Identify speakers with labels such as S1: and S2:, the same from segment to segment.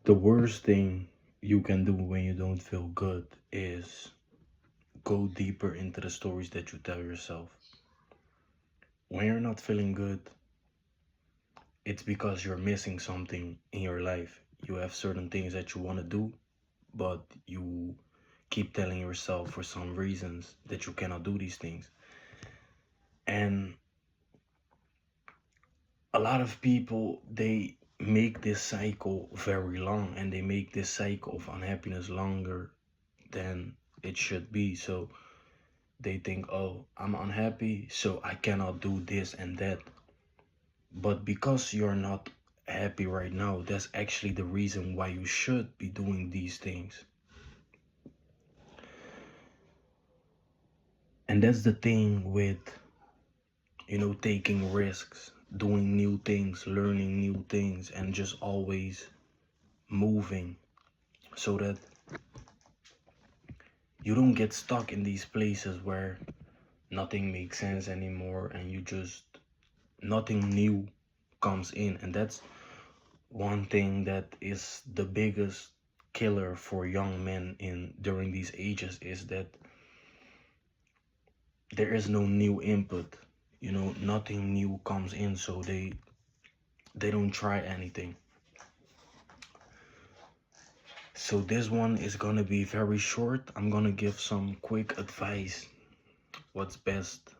S1: The worst thing you can do when you don't feel good is go deeper into the stories that you tell yourself. When you're not feeling good, it's because you're missing something in your life. You have certain things that you want to do, but you keep telling yourself for some reasons that you cannot do these things. And a lot of people, they make this cycle very long, and they make this cycle of unhappiness longer than it should be. So they think, oh, I'm unhappy, so I cannot do this and that. But because you're not happy right now, that's actually the reason why you should be doing these things. And that's the thing with, taking risks, doing new things, learning new things, and just always moving so that you don't get stuck in these places where nothing makes sense anymore and you just, nothing new comes in. And that's one thing that is the biggest killer for young men in during these ages, is that there is no new input. Nothing new comes in, so they don't try anything. So this one is gonna be very short. I'm gonna give some quick advice, what's best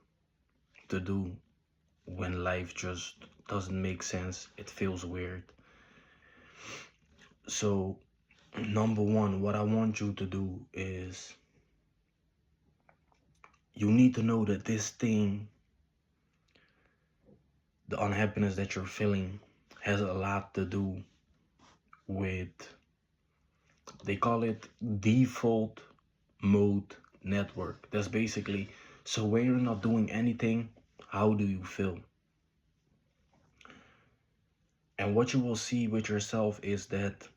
S1: to do when life just doesn't make sense, it feels weird. So number one, what I want you to do is, you need to know that this thing, the unhappiness that you're feeling, has a lot to do with, they call it default mode network. That's basically, so when you're not doing anything, how do you feel? And what you will see with yourself is that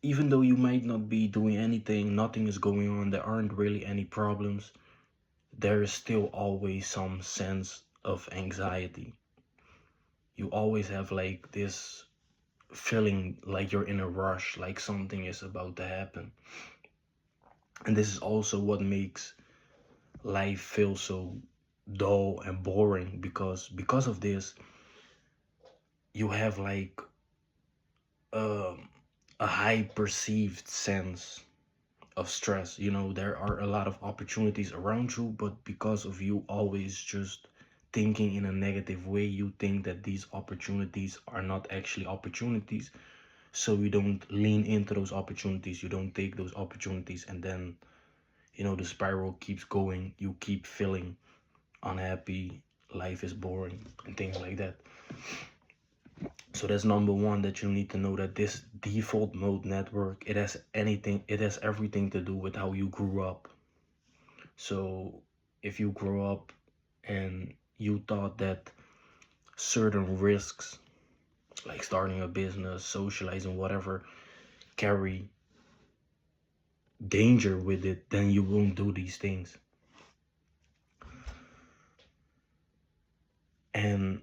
S1: even though you might not be doing anything, nothing is going on, there aren't really any problems, there is still always some sense of anxiety. You always have like this feeling like you're in a rush, like something is about to happen. And this is also what makes life feel so dull and boring, because of this, you have like um, a high perceived sense of stress. There are a lot of opportunities around you, but because of you always just thinking in a negative way, you think that these opportunities are not actually opportunities. So you don't lean into those opportunities, you don't take those opportunities, and then the spiral keeps going. You keep feeling unhappy, life is boring, and things like that. So that's number one, that you need to know that this default mode network, it has everything to do with how you grew up. So if you grow up and you thought that certain risks, like starting a business, socializing, whatever, carry danger with it, then you won't do these things. And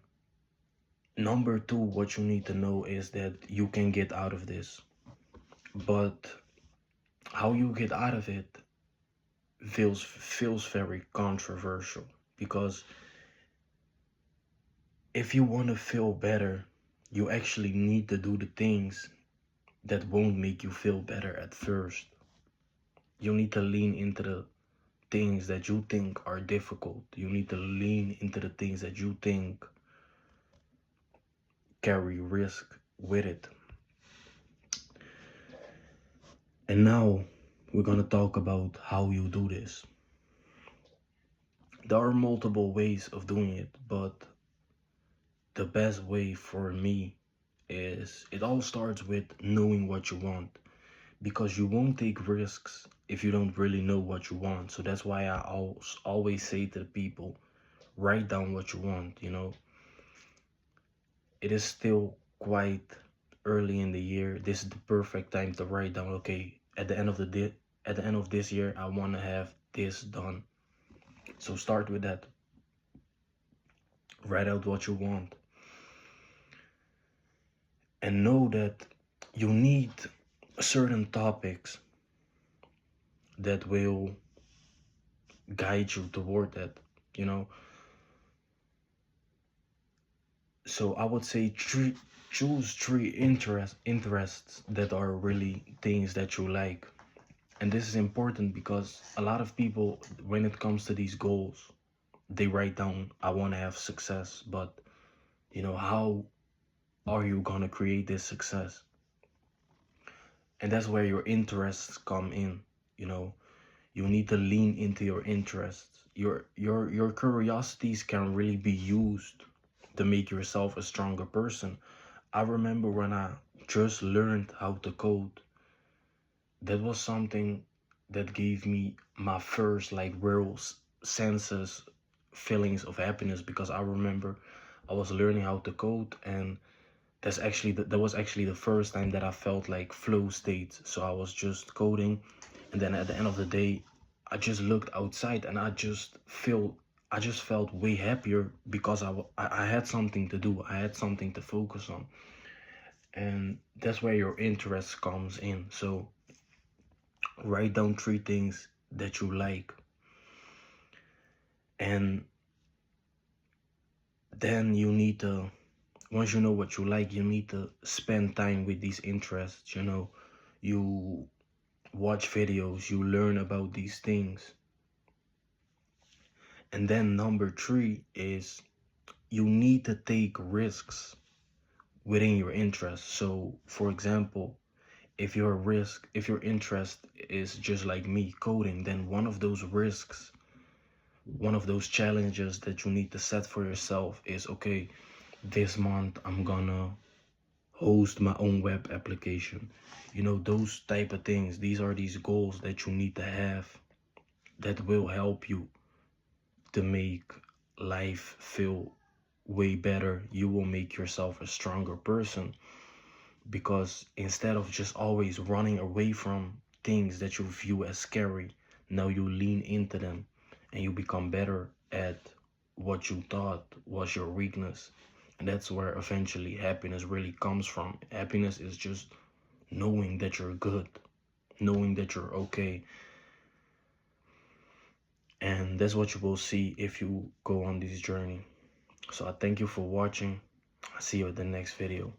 S1: number two, what you need to know is that you can get out of this. But how you get out of it feels very controversial, because if you want to feel better, you actually need to do the things that won't make you feel better at first. You need to lean into the things that you think are difficult. You need to lean into the things that you think carry risk with it. And now we're going to talk about how you do this. There are multiple ways of doing it, but the best way for me is, it all starts with knowing what you want, because you won't take risks if you don't really know what you want. So that's why I always say to the people, write down what you want. It is still quite early in the year. This is the perfect time to write down, okay, at the end of at the end of this year, I want to have this done. So start with that. Write out what you want, and know that you need certain topics that will guide you toward that, you know. So I would say choose three interests that are really things that you like. And this is important because a lot of people, when it comes to these goals, they write down, I want to have success, but how are you going to create this success? And that's where your interests come in. you know you need to lean into your interests. Your curiosities can really be used to make yourself a stronger person. I remember when I just learned how to code, that was something that gave me my first like real senses feelings of happiness, because I remember I was learning how to code, and that was actually the first time that I felt like flow state. So I was just coding, and then at the end of the day, I just looked outside and I just felt way happier because I had something to do. I had something to focus on. And that's where your interest comes in. So write down three things that you like, and then you need to, once you know what you like, you need to spend time with these interests. You watch videos, you learn about these things. And then number three is you need to take risks within your interest. So for example, if your interest is just like me, coding, then one of those challenges that you need to set for yourself is, okay, this month I'm gonna host my own web application. Those type of things. These are these goals that you need to have that will help you to make life feel way better. You will make yourself a stronger person, because instead of just always running away from things that you view as scary, now you lean into them and you become better at what you thought was your weakness. And that's where eventually happiness really comes from. Happiness is just knowing that you're good, knowing that you're okay. And that's what you will see if you go on this journey. So I thank you for watching. I'll see you at the next video.